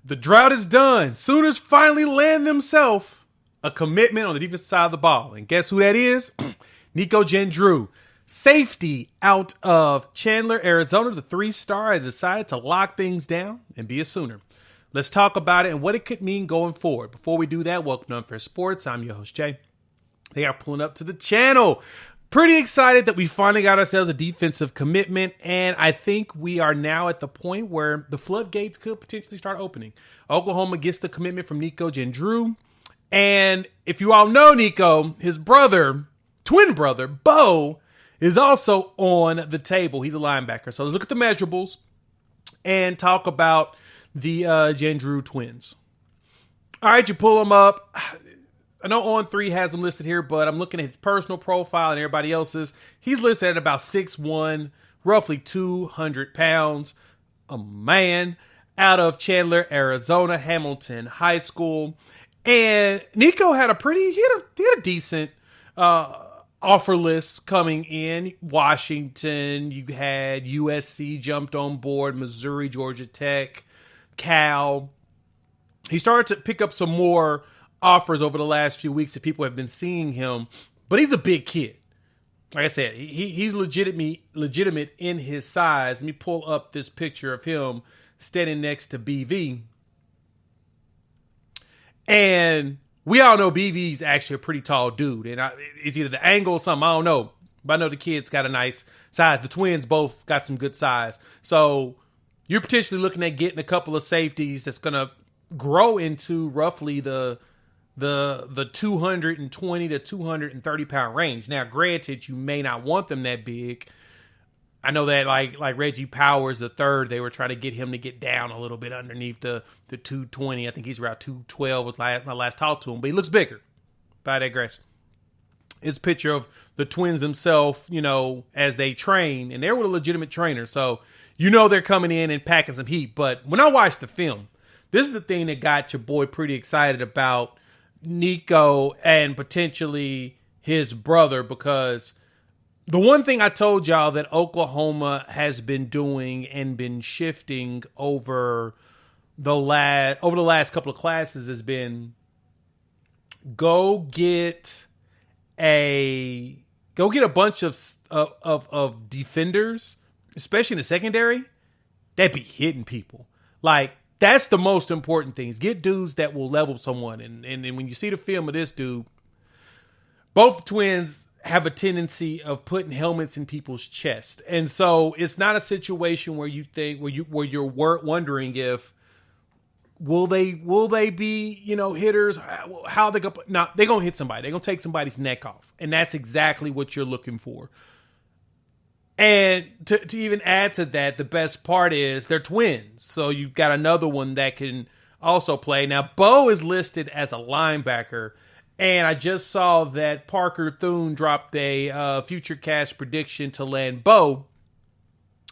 The drought is done. Sooners finally land themselves a commitment on the defensive side of the ball. And guess who that is? Nico Gendrew. Safety out of Chandler, Arizona. The 3-star has decided to lock things down and be a Sooner. Let's talk about it and what it could mean going forward. Before we do that, welcome to Unfair Sports. I'm your host, Jay. They are pulling up to the channel. Pretty excited that we finally got ourselves a defensive commitment, and I think we are now at the point where the floodgates could potentially start opening. Oklahoma gets the commitment from Nico Gendrew, and if you all know Nico, his brother, twin brother, Bo, is also on the table. He's a linebacker. So let's look at the measurables and talk about the Gendrew twins. All right, you pull them up. I know On3 has him listed here, but I'm looking at his personal profile and everybody else's. He's listed at about 6'1", roughly 200 pounds. A man out of Chandler, Arizona, Hamilton High School. And Nico had he had a decent offer list coming in. Washington, you had USC jumped on board, Missouri, Georgia Tech, Cal. He started to pick up some more offers over the last few weeks that people have been seeing him, but he's a big kid. Like I said, he's legitimate in his size. Let me pull up this picture of him standing next to BV. And we all know BV's actually a pretty tall dude. And it's either the angle or something, I don't know. But I know the kid's got a nice size. The twins both got some good size. So you're potentially looking at getting a couple of safeties that's going to grow into roughly the 220 to 230 pound range. Now, granted, you may not want them that big. I know that like Reggie Powers III, they were trying to get him to get down a little bit underneath the 220. I think he's around 212 was my last talk to him, but he looks bigger. But I digress. It's a picture of the twins themselves, as they train, and they're with a legitimate trainer. So, they're coming in and packing some heat. But when I watched the film, this is the thing that got your boy pretty excited about Nico and potentially his brother, because the one thing I told y'all that Oklahoma has been doing and been shifting over the last couple of classes has been go get a bunch of defenders, especially in the secondary, that be hitting people. Like, that's the most important thing, is get dudes that will level someone. And when you see the film of this dude, both the twins have a tendency of putting helmets in people's chest. And so it's not a situation where you're wondering if will they be, hitters, how they go. No, they're going to hit somebody. They're going to take somebody's neck off. And that's exactly what you're looking for. And to even add to that, the best part is they're twins. So you've got another one that can also play. Now, Bo is listed as a linebacker. And I just saw that Parker Thune dropped a future cash prediction to land Bo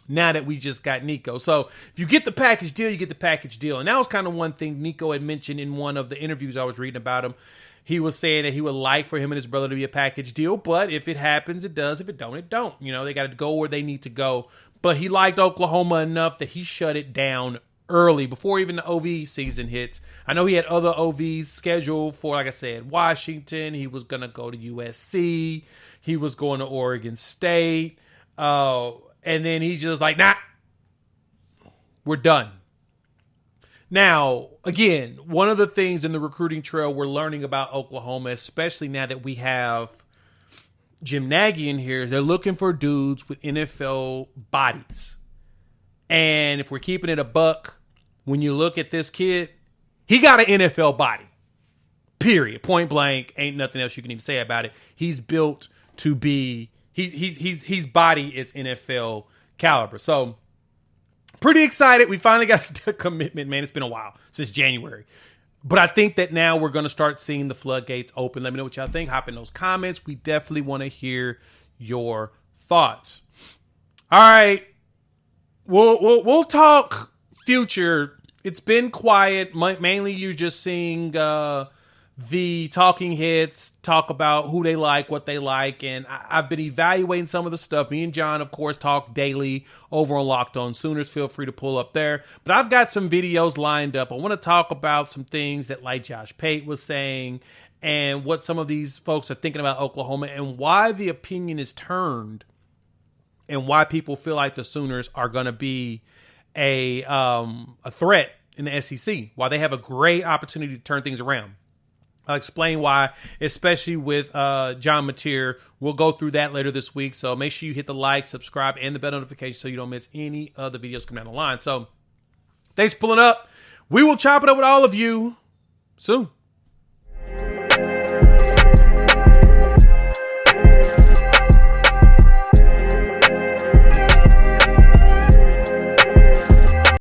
now that we just got Nico. So if you get the package deal, you get the package deal. And that was kind of one thing Nico had mentioned in one of the interviews I was reading about him. He was saying that he would like for him and his brother to be a package deal, but if it happens, it does. If it don't, it don't. They got to go where they need to go. But he liked Oklahoma enough that he shut it down early, before even the OV season hits. I know he had other OVs scheduled for, like I said, Washington. He was going to go to USC. He was going to Oregon State. And then he's just like, nah, we're done. Now, again, one of the things in the recruiting trail we're learning about Oklahoma, especially now that we have Jim Nagy in here, is they're looking for dudes with NFL bodies. And if we're keeping it a buck, when you look at this kid, he got an NFL body. Period. Point blank. Ain't nothing else you can even say about it. He's built to be, his body is NFL caliber. So, pretty excited. We finally got a commitment, man. It's been a while, since January. But I think that now we're going to start seeing the floodgates open. Let me know what y'all think. Hop in those comments. We definitely want to hear your thoughts. All right. We'll talk future. It's been quiet. Mainly you're just seeing the talking heads talk about who they like, what they like, and I've been evaluating some of the stuff. Me and John, of course, talk daily over on Locked On Sooners. Feel free to pull up there. But I've got some videos lined up. I want to talk about some things that, like Josh Pate was saying, and what some of these folks are thinking about Oklahoma, and why the opinion is turned, and why people feel like the Sooners are going to be a threat in the SEC, why they have a great opportunity to turn things around. I'll explain why, especially with John Mateer. We'll go through that later this week. So make sure you hit the like, subscribe, and the bell notification so you don't miss any of the videos coming down the line. So thanks for pulling up. We will chop it up with all of you soon.